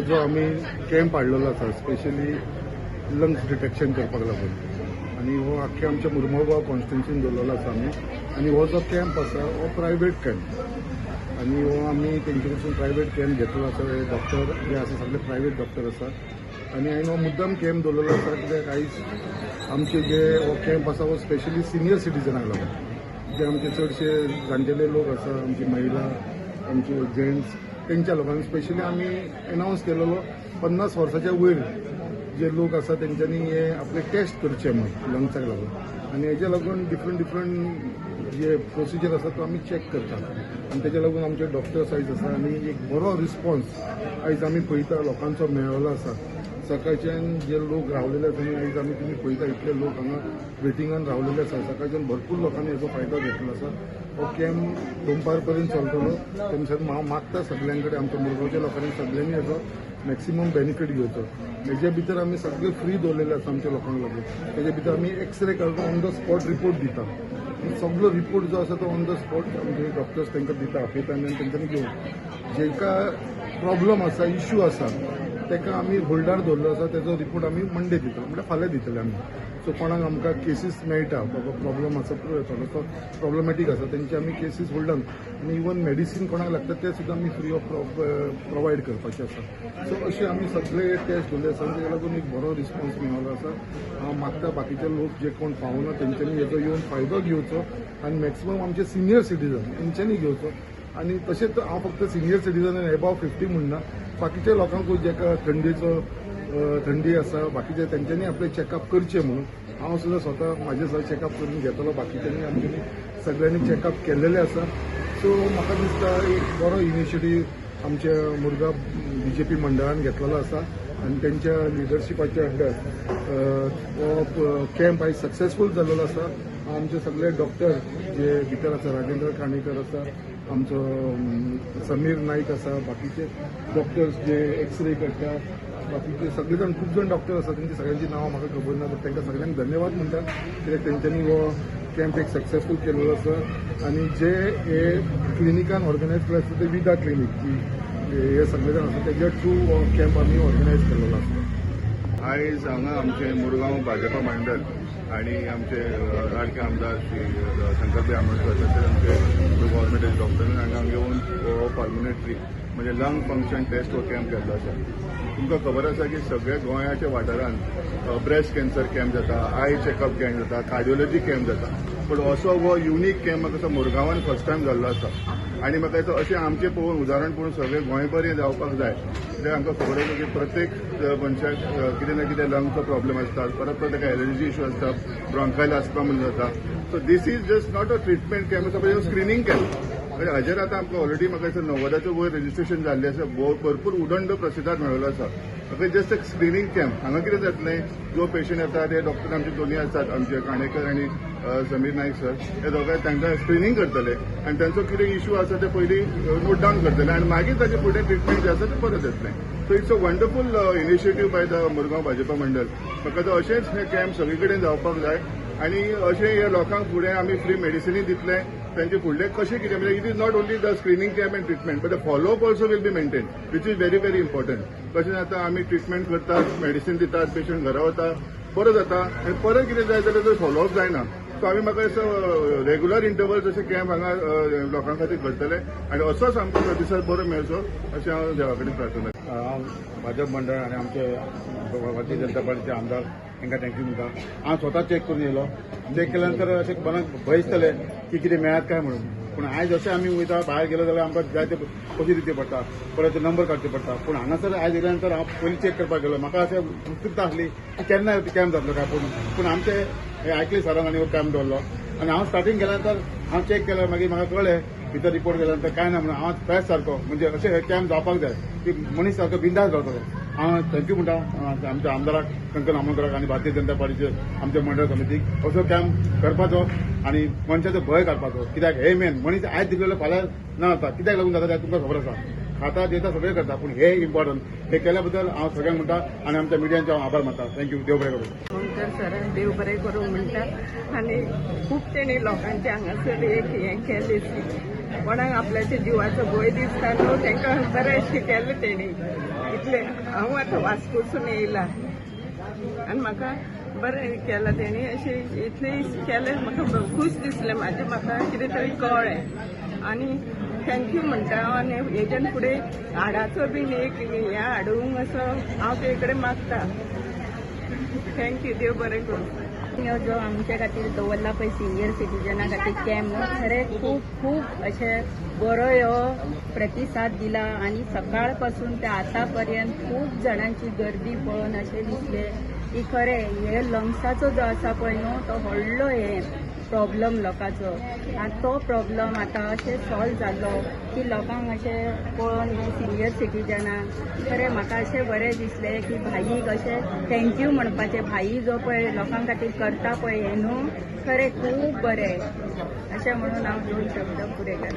जो आम्ही कॅम्प हाडलेलो आसा स्पेशली लंग्स डिटेक्शन करपाक लागून आनी हो आख्खे आमच्या मुरमुगांव कॉन्स्टिट्युन्सीन दवरलेलो आसा आमी आनी हो जो कॅम्प आसा हो प्रायवेट कॅम्प आनी हो आमी तेंचे कडसून प्रायवेट कॅम्प घेतलो आसा. डॉक्टर जे आसा सगळे प्रायवेट डॉक्टर आसा आनी हांवें हो मुद्दम कॅम्प दवरलेलो आसा कित्याक आयज आमचे जे हो कॅम्प आसा हो स्पेशली सिनियर सिटीजनाक लागून जे आमचे चडशे जाणटेले लोक आसा आमची महिला आमचे जेंट्स तेंच्या लोकांनी स्पेशली आमी अनावन्स केलेलो 50 वर्साच्या वयर जे लोक आसा तेंच्यांनी हे आपले टेस्ट करचे म्हणून लंग्साक लागून आनी हेजे लागून डिफरंट जे प्रोसिजर आसा तो आमी चॅक करतात आनी तेच्या लागून आमचे डॉक्टर्स आयज आसा आनी एक बरो रिस्पॉन्स आयज आमी पळयता लोकांचो मेळ्ळो आसा. सकाळच्यान जे लोक रावलेले आसा आनी आयज आमी तुमी पळयता इतले लोक हांगा वेटिंगान रावलेले आसा. सकाळच्यान भरपूर लोकांनी हेजो फायदो घेतलो आसा. हो कॅम्प दनपार पर्यंत चलतलो. तेमच्यान हांव मागता सगळ्यां कडेन आमच्या मुरगांवच्या लोकांनी सगळ्यांनी हेजो मॅक्सिमम बेनिफीट घेवचो. हेजे भितर आमी सगळे फ्री दवरलेले आसा आमच्या लोकांक लागून. तेजे भितर आमी एक्सरे काडून ऑन द स्पॉट रिपोर्ट दिता. सगळो रिपोर्ट जो आसा तो ऑन द स्पॉट आमचे डॉक्टर्स तांकां दिता आपयता आनी तेंच्यांनी घेवन जेका प्रॉब्लम आसा इश्यू आसा तेका आमी होल्डार दवरलो आसा. तेजो रिपोर्ट आमी मंडे दितले म्हणजे फाल्यां दितले आमी. सो कोणाक आमकां केसीस मेळटा बाबा प्रॉब्लम आसा थोडोसो प्रॉब्लेमॅटीक आसा तेंचे आमी केसीस होल्डान आनी इवन मेडिसीन कोणाक लागता ते सुद्दां आमी फ्री ऑफ प्रोवायड करपाचे आसा. सो अशे आमी सगळे टेस्ट दवरले आसा. तेका लागून एक बरो रिस्पॉन्स मेळ्ळो आसा. हांव मागता बाकीचे लोक जे कोण पावना तेंच्यांनी हेजो येवन फायदो घेवचो आनी मॅक्सिमम आमचे सिनियर सिटीजन तेंच्यांनी घेवचो. आनी तशेंच हांव फक्त सिनियर सिटीजन आनी एबाव 50 म्हणना बाकीच्या लोकांकूय जेका थंडी आसा बाकीचे तेंच्यांनी आपले चॅकअप करचे म्हणून हांव सुद्दां स्वता म्हाजे सुद्दां चॅकअप करून घेतलो. बाकीच्यांनी आमच्यांनी सगळ्यांनी चॅकअप केल्लेले आसा. सो म्हाका दिसता एक बरो इनिशिएटीव आमच्या मुरगांव BJP मंडळान घेतलेलो आसा आनी तेंच्या लिडरशिपाच्या अंडर हो कॅम्प आयज सक्सेसफूल जाल्लो आसा. आमचे सगळे डॉक्टर जे भितर आसा राजेंद्र खांडेकर आसा आमचो समीर नाईक आसा बाकीचे डॉक्टर्स जे एक्सरे करता बाकीचे सगळे जाण खूब जाण डॉक्टर आसा तेंची सगळ्यांची नांवां म्हाका खबर ना बट तांकां सगळ्यांक धन्यवाद म्हणटा कित्याक तेंच्यांनी हो कॅम्प एक सक्सेसफूल केल्लो आसा. आनी जे हे क्लिनिकान ऑर्गनायज केल्ले आसा ते विदा क्लिनीक हे सगळे जाण आसा तेजे थ्रू हो कॅम्प आमी ऑर्गनायज केल्लो आसा. आयज हांगा आमचे मुरगांव भाजपा मंडळ आणि आमचे लाडके आमदार श्री शंकरभाई आमोणकर तशेंच आमचे गव्हर्मेंट डॉक्टरांनी हांगा येवन हो पल्मोनेटरी म्हणजे लंग फंक्शन टेस्ट हो कॅम्प केल्लो आसा. तुमकां खबर आसा की सगळे गोंयाच्या वाठारांत ब्रेस्ट कॅन्सर कॅम्प जाता, आय चॅकअप कॅम्प जाता, कार्डिओलॉजी कॅम्प जाता. पूण असो हो युनीक कॅम्प म्हाका मुरगांवान फर्स्ट टायम जाल्लो आसा. आनी म्हाका दिसता अशें आमचे पळोवन उदाहरण पळोवन सगळे गोंयभर हें जावपाक जाय. कित्याक आमकां खबर आसा की प्रत्येक मनशाक कितें ना कितें लंगचो प्रॉब्लेम आसता, परत परत ताका एलर्जी इश्यू आसता, ब्रॉन्कायल आसता म्हणून जाता. So this is just not a treatment camp आसा पण स्क्रिनींग कॅम्प. म्हणजे हाजेर आतां आमकां ऑलरेडी म्हाका दिसता 90च्या वयर रजिस्ट्रेशन जाल्लें आसा. भरपूर उदंड प्रतिसाद मेळिल्लो आसा. म्हाका जस्ट एक स्क्रिनींग कॅम्प हांगा कितें जातलें जो पेशंट येता ते डॉक्टर आमचे दोनूय आसात आमचे खांडेकर आनी समीर नाईक सर हे दोगांय तांकां स्क्रिनींग करतले आनी तांचो कितें इश्यू आसा ते पयलीं नोट डावन करतले आनी मागीर ताचे फुडें ट्रिटमेंट जें आसा तें परत येतलें. So it's a wonderful initiative by the Murgaon Bhajpa मंडळ. म्हाका दिसता अशेंच हे कॅम्प सगळे कडेन जावपाक जाय आनी अशें हे लोकांक फुडें आमी फ्री मेडिसिनी दितले. तांचे फुडलें कशें कितें म्हणजे it is not only the screening camp and treatment but the follow up also will be maintain which is very very important. कशें जाता आमी ट्रिटमेंट करतात, मेडिसीन दितात, पेशंट घरा वता, बरो जाता आनी परत कितें जाय जाल्यार तो फॉलोअप जायना. सो आमी म्हाका दिसता रेग्युलर इंटरवल्स अशे कॅम्प हांगा लोकां खातीर करतले आनी असोच आमकां प्रतिसाद बरो मेळचो अशें हांव देवा कडेन प्रार्थना. हांव भाजप मंडळ आनी आमचे भारतीय जनता पार्टीचे आमदार तांकां थँक्यू म्हणटा. हांव स्वता चॅक करून येयलो. चॅक केल्या नंतर अशें मनाक भंय दिसतालें की कितें मेळत काय म्हणून. पूण आयज अशें आमी वयता भायर गेलो जाल्यार आमकां जाय ते पयशे दिवचे पडटा, परत ते नंबर काडचे पडटा. पूण हांगासर आयज येयल्या नंतर हांव पयलीं चॅक करपाक गेलो. म्हाका अशें उत्सुकता आसली की केन्ना कॅम्प जातलो काय पूण आमचे हे आयकले सरान आनी हो कॅम्प दवरलो आनी हांव स्टार्टींग केल्या नंतर हांव चॅक केलें. मागीर म्हाका कळ्ळें भितर रिपोर्ट केल्या नंतर काय ना म्हणून हांव फ्रेश सारको म्हणजे अशें हे कॅम्प जावपाक जाय की मनीस सारको बिंदास रावतलो. हांव थँक्यू म्हणटा आमच्या आमदाराक शंकर आमोणकराक आनी भारतीय जनता पार्टीचे आमच्या मंडळ समितीक असो कॅम्प करपाचो आनी मनशाचो भंय काडपाचो. कित्याक हे मेन मनीस आयज दिलेलो फाल्यां ना जाता. कित्याक लागून जाता तें तुमकां खबर आसा. खाता जेता सगळें करता पूण हे इम्पॉर्टंट. हे केल्या बद्दल हांव सगळ्यांक म्हणटा आनी आमच्या मिडियांचे हांव आभार मानता. थँक्यू. देव बरें करूं. आमोणकर सरान देव बरें करूं म्हणटा आनी खूब तेणी लोकांचे हांगासर एक हें केलें कोणाक आपल्याच्या जिवाचो भंय दिसता न्हू तांकां बरें शिकयलें तेणी इतले हांव आतां वास्कोसून येयला आनी म्हाका बरें केलां तेणी अशें इतलें केलें म्हाका खूश दिसलें म्हाका कितें तरी कळ्ळें आनी थँक्यू म्हणटा हांव आनी हेच्यान फुडें हाडाचो बीन एक हें हाडूंक असो हांव ते कडेन मागता थँक्यू देव बरें करूं हो जो आमच्या खातीर दवरला पळय सिनियर सिटीजना खातीर कॅम्प खरें खूब अशें बरो ह्यो प्रतिसाद दिला आनी सकाळ पासून ते आतां पर्यंत खूब जाणांची गर्दी पळोवन अशें दिसलें की खरें हे लंग्साचो जो आसा पळय न्हू तो व्हडलो हे प्रॉब्लम लोकांचो आनी तो प्रॉब्लम आतां अशें सॉल्व जाल्लो की लोकांक अशें पळोवन सिनियर सिटीजनांक खरें म्हाका अशें बरें दिसलें की भाईक अशें थँक्यू म्हणपाचें भाई जो पळय लोकां खातीर करता पळय हें न्हू खरें खूब बरें अशें म्हणून हांव 2 शब्द फुडें घालतां